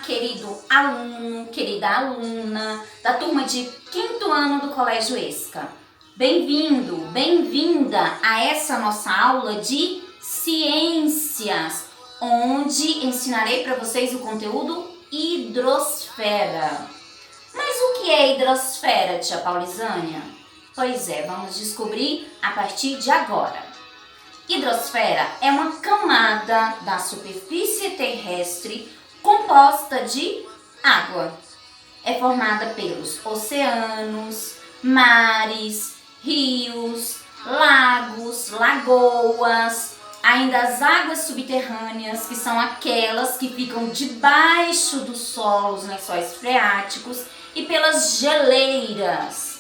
querido aluno, querida aluna da turma de 5º ano do Colégio ESCA. Bem-vindo, bem-vinda a essa nossa aula de ciências, onde ensinarei para vocês o conteúdo hidrosfera. Mas o que é hidrosfera, tia Paulizânia? Pois é, vamos descobrir a partir de agora. Hidrosfera é uma camada da superfície terrestre composta de água. É formada pelos oceanos, mares, rios, lagos, lagoas, ainda as águas subterrâneas, que são aquelas que ficam debaixo do solo, os lençóis freáticos, e pelas geleiras.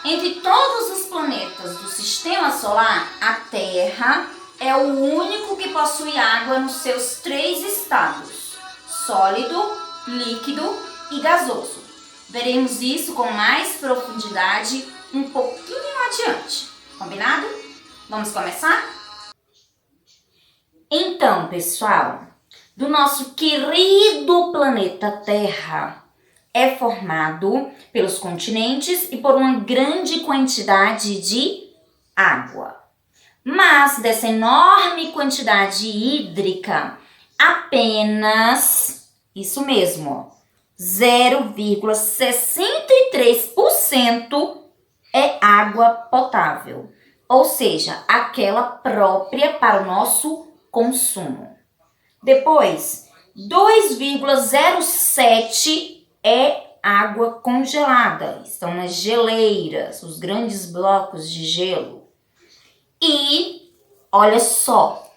Entre todos os planetas do Sistema Solar, a Terra é o único que possui água nos seus 3 estados: sólido, líquido e gasoso. Veremos isso com mais profundidade um pouquinho adiante. Combinado? Vamos começar? Então, pessoal, do nosso querido planeta Terra, é formado pelos continentes e por uma grande quantidade de água. Mas dessa enorme quantidade hídrica, apenas, isso mesmo, 0,63% é água potável, ou seja, aquela própria para o nosso consumo. Depois, 2,07% é água congelada, estão nas geleiras, os grandes blocos de gelo. E, olha só,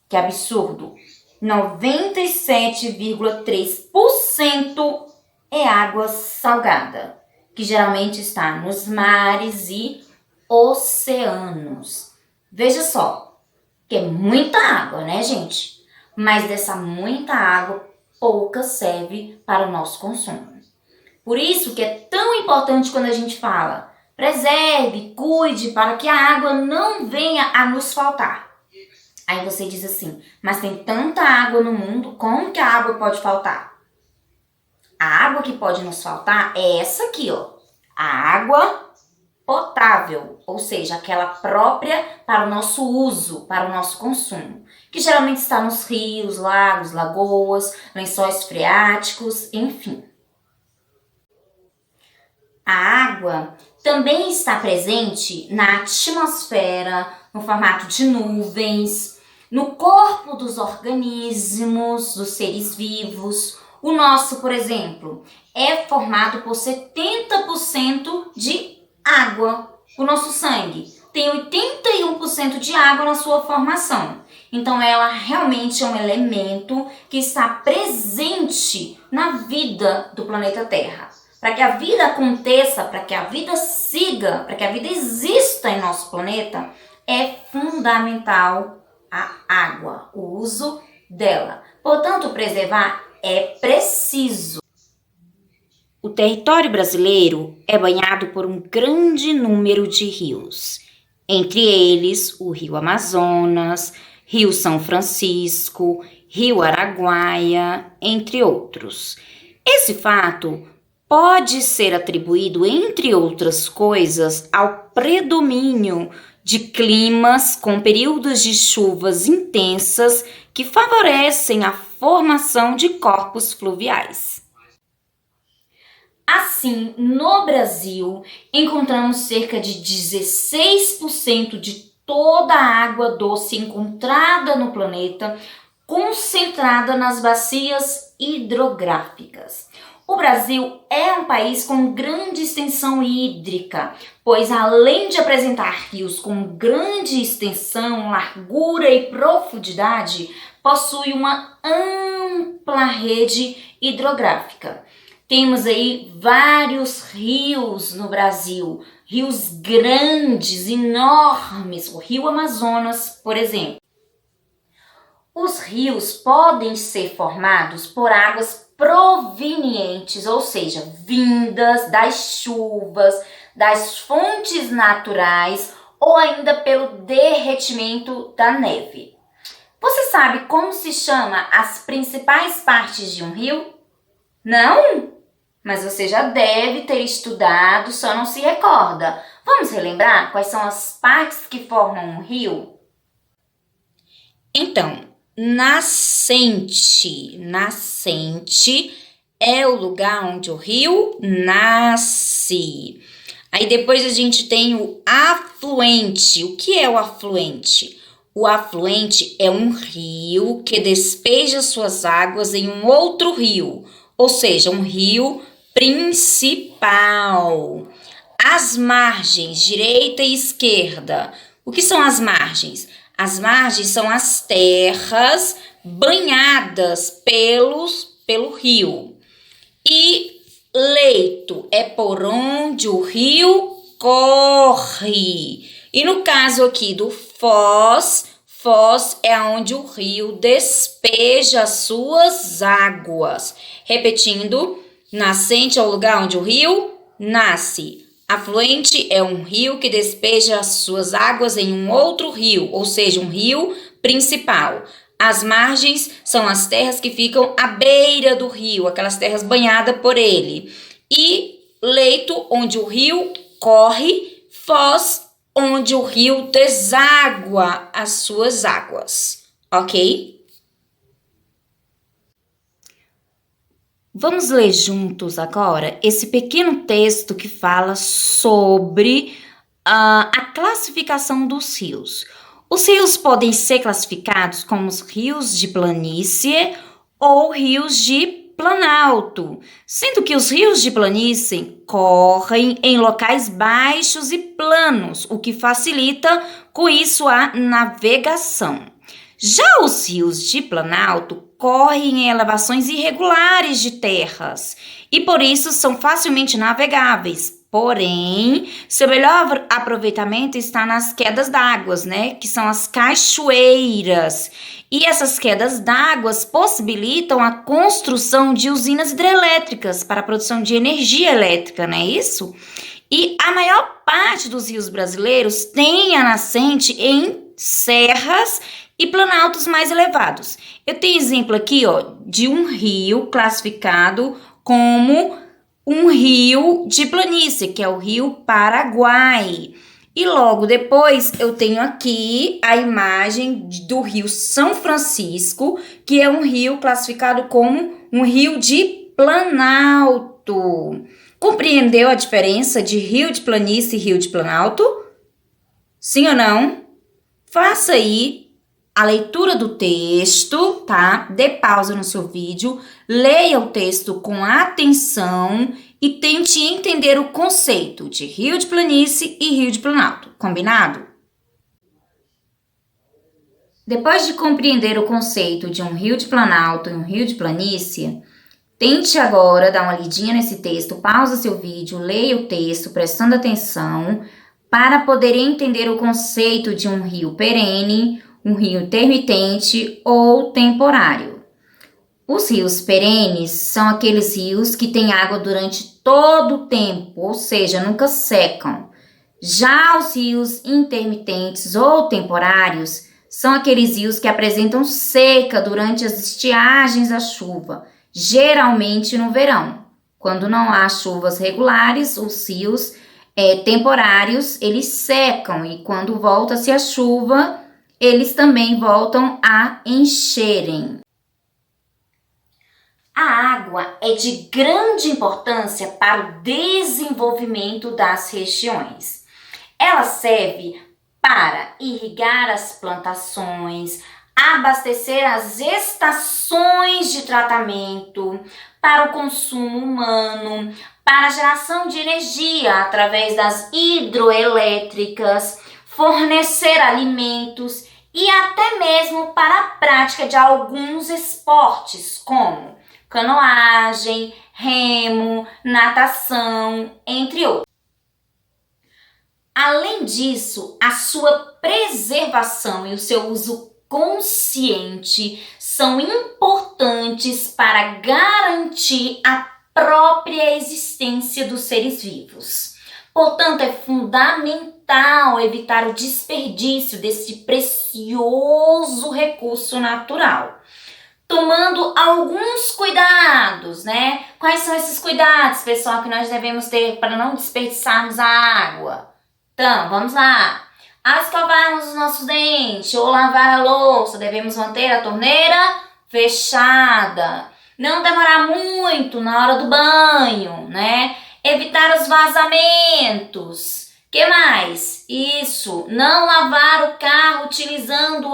que absurdo, 97,3% é água salgada, que geralmente está nos mares e oceanos. Veja só, que é muita água, né, gente? Mas dessa muita água, pouca serve para o nosso consumo. Por isso que é tão importante quando a gente fala: preserve, cuide para que a água não venha a nos faltar. Aí você diz assim: mas tem tanta água no mundo, como que a água pode faltar? A água que pode nos faltar é essa aqui, ó, a água potável, ou seja, aquela própria para o nosso uso, para o nosso consumo, que geralmente está nos rios, lagos, lagoas, lençóis freáticos, enfim. A água também está presente na atmosfera, no formato de nuvens, no corpo dos organismos, dos seres vivos. O nosso, por exemplo, é formado por 70% de água. O nosso sangue tem 81% de água na sua formação. Então, ela realmente é um elemento que está presente na vida do planeta Terra. Para que a vida aconteça, para que a vida siga, para que a vida exista em nosso planeta, é fundamental a água, o uso dela. Portanto, preservar é preciso. O território brasileiro é banhado por um grande número de rios, entre eles o Rio Amazonas, Rio São Francisco, Rio Araguaia, entre outros. Esse fato pode ser atribuído, entre outras coisas, ao predomínio de climas com períodos de chuvas intensas que favorecem a formação de corpos fluviais. Assim, no Brasil, encontramos cerca de 16% de toda a água doce encontrada no planeta concentrada nas bacias hidrográficas. O Brasil é um país com grande extensão hídrica, pois além de apresentar rios com grande extensão, largura e profundidade, possui uma ampla rede hidrográfica. Temos aí vários rios no Brasil, rios grandes, enormes, o Rio Amazonas, por exemplo. Os rios podem ser formados por águas provenientes, ou seja, vindas das chuvas, das fontes naturais ou ainda pelo derretimento da neve. Você sabe como se chama as principais partes de um rio? Não? Mas você já deve ter estudado, só não se recorda. Vamos relembrar quais são as partes que formam um rio? Então, nascente. Nascente é o lugar onde o rio nasce. Aí depois a gente tem o afluente. O que é o afluente? O afluente é um rio que despeja suas águas em um outro rio, ou seja, um rio principal. As margens, direita e esquerda. O que são as margens? As margens são as terras banhadas pelo rio. E leito é por onde o rio corre. E no caso aqui do foz, foz é onde o rio despeja as suas águas. Repetindo, nascente é o lugar onde o rio nasce. Afluente é um rio que despeja as suas águas em um outro rio, ou seja, um rio principal. As margens são as terras que ficam à beira do rio, aquelas terras banhadas por ele. E leito, onde o rio corre, foz, onde o rio deságua as suas águas, ok? Vamos ler juntos agora esse pequeno texto que fala sobre a classificação dos rios. Os rios podem ser classificados como os rios de planície ou rios de planalto, sendo que os rios de planície correm em locais baixos e planos, o que facilita com isso a navegação. Já os rios de planalto correm em elevações irregulares de terras e por isso são facilmente navegáveis. Porém, seu melhor aproveitamento está nas quedas d'água, né? Que são as cachoeiras. E essas quedas d'água possibilitam a construção de usinas hidrelétricas para a produção de energia elétrica, não é isso? E a maior parte dos rios brasileiros tem a nascente em serras e planaltos mais elevados. Eu tenho exemplo aqui, ó, de um rio classificado como um rio de planície, que é o Rio Paraguai. E logo depois eu tenho aqui a imagem do Rio São Francisco, que é um rio classificado como um rio de planalto. Compreendeu a diferença de rio de planície e rio de planalto? Sim ou não? Faça aí a leitura do texto, tá? Dê pausa no seu vídeo, leia o texto com atenção e tente entender o conceito de rio de planície e rio de planalto. Combinado? Depois de compreender o conceito de um rio de planalto e um rio de planície, tente agora dar uma lidinha nesse texto, pausa seu vídeo, leia o texto prestando atenção para poder entender o conceito de um rio perene, um rio intermitente ou temporário. Os rios perenes são aqueles rios que têm água durante todo o tempo, ou seja, nunca secam. Já os rios intermitentes ou temporários são aqueles rios que apresentam seca durante as estiagens da chuva, geralmente no verão. Quando não há chuvas regulares, os rios temporários, eles secam e quando volta-se a chuva, eles também voltam a encherem. A água é de grande importância para o desenvolvimento das regiões. Ela serve para irrigar as plantações, abastecer as estações de tratamento, para o consumo humano, para a geração de energia através das hidroelétricas, fornecer alimentos e até mesmo para a prática de alguns esportes, como canoagem, remo, natação, entre outros. Além disso, a sua preservação e o seu uso consciente são importantes para garantir a própria existência dos seres vivos. Portanto, é fundamental evitar o desperdício desse precioso recurso natural. tomando alguns cuidados, né? Quais são esses cuidados, pessoal, que nós devemos ter para não desperdiçarmos a água? Então, vamos lá. Ao escovarmos os nossos dentes ou lavar a louça, devemos manter a torneira fechada. Não demorar muito na hora do banho, né? Evitar os vazamentos. Que mais? Isso, não lavar o carro utilizando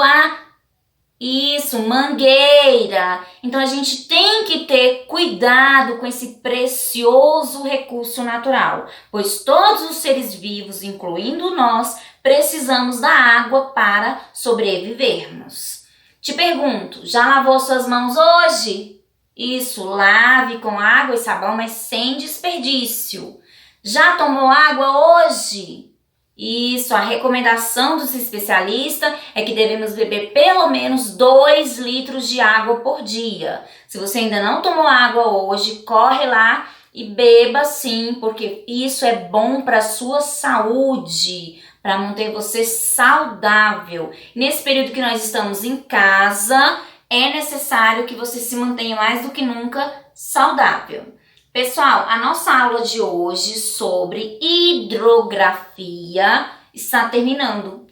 mangueira. Então a gente tem que ter cuidado com esse precioso recurso natural, pois todos os seres vivos, incluindo nós, precisamos da água para sobrevivermos. Te pergunto, já lavou suas mãos hoje? Isso, lave com água e sabão, mas sem desperdício. Já tomou água hoje? Isso, a recomendação dos especialistas é que devemos beber pelo menos 2 litros de água por dia. Se você ainda não tomou água hoje, corre lá e beba sim, porque isso é bom para a sua saúde, para manter você saudável. Nesse período que nós estamos em casa, é necessário que você se mantenha mais do que nunca saudável. Pessoal, a nossa aula de hoje sobre hidrografia está terminando.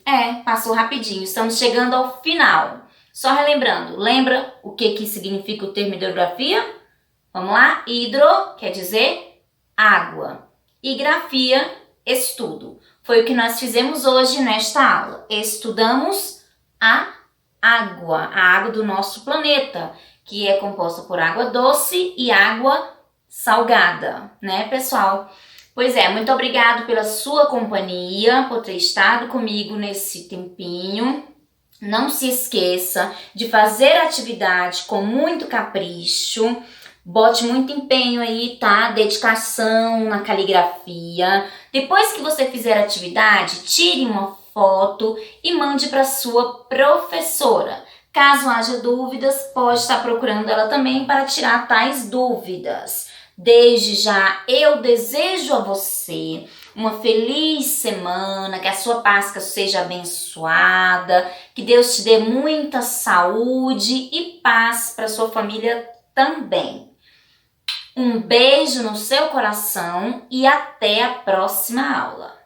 Passou rapidinho, estamos chegando ao final. Só relembrando, lembra o que significa o termo hidrografia? Vamos lá? Hidro quer dizer água e grafia, estudo. Foi o que nós fizemos hoje nesta aula. Estudamos a água do nosso planeta, que é composta por água doce e água salgada, né, pessoal? Pois é, muito obrigado pela sua companhia, por ter estado comigo nesse tempinho. Não se esqueça de fazer a atividade com muito capricho. Bote muito empenho aí, tá? Dedicação na caligrafia. Depois que você fizer a atividade, tire uma foto e mande para sua professora. Caso haja dúvidas, pode estar procurando ela também para tirar tais dúvidas. Desde já, eu desejo a você uma feliz semana, que a sua Páscoa seja abençoada, que Deus te dê muita saúde e paz para sua família também. Um beijo no seu coração e até a próxima aula.